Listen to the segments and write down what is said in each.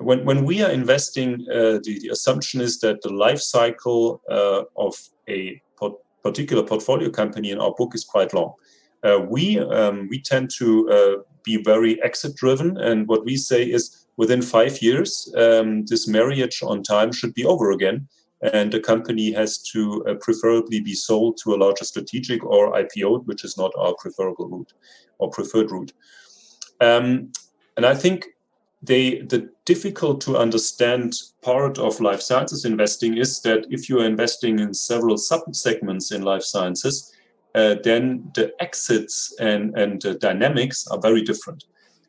when we are investing, the assumption is that the life cycle of a particular portfolio company in our book is quite long. We tend to be very exit driven, and what we say is within 5 years, this marriage on time should be over again, and the company has to preferably be sold to a larger strategic or IPO, which is not our preferable route or preferred route. And I think the difficult to understand part of life sciences investing is that if you are investing in several sub-segments in life sciences, then the exits and the dynamics are very different.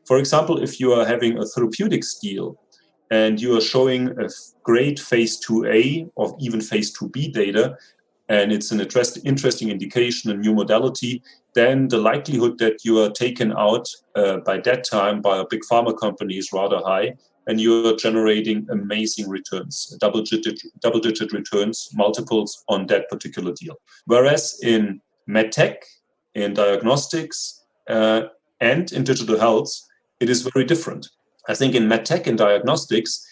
For example, if you are having a therapeutics deal and you are showing a great phase 2A or even phase 2B data, and it's an interesting indication, a new modality, then the likelihood that you are taken out by that time by a big pharma company is rather high, and you are generating amazing returns, double-digit returns, multiples on that particular deal. Whereas in MedTech, in diagnostics, and in digital health, it is very different. I think in MedTech and diagnostics,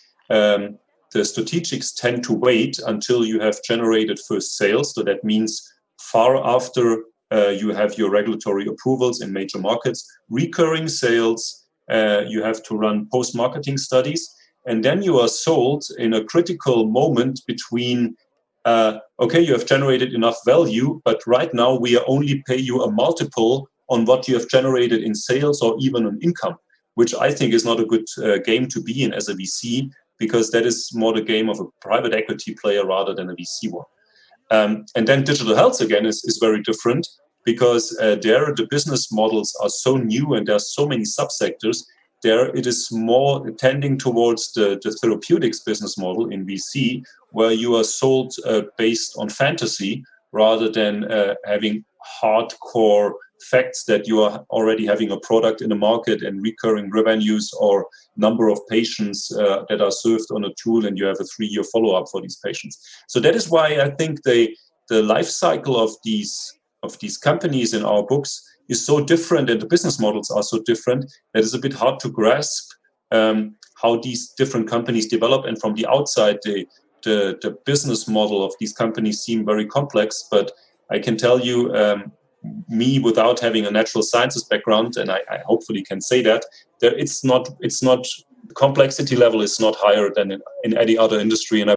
the strategics tend to wait until you have generated first sales. So that means far after you have your regulatory approvals in major markets, recurring sales, you have to run post-marketing studies, and then you are sold in a critical moment between, okay, you have generated enough value, but right now we only pay you a multiple on what you have generated in sales or even on income, which I think is not a good game to be in as a VC, because that is more the game of a private equity player rather than a VC one. And then digital health again is very different, because there the business models are so new and there are so many subsectors. There it is more tending towards the therapeutics business model in VC, where you are sold based on fantasy rather than having hardcore facts that you are already having a product in the market and recurring revenues or number of patients that are served on a tool, and you have a 3-year follow-up for these patients. So that is why I think the life cycle of these companies in our books is so different, and the business models are so different that it's a bit hard to grasp how these different companies develop. And from the outside, the business model of these companies seem very complex. But I can tell you, me without having a natural sciences background, and I hopefully can say that it's not complexity level is not higher than in any other industry, and I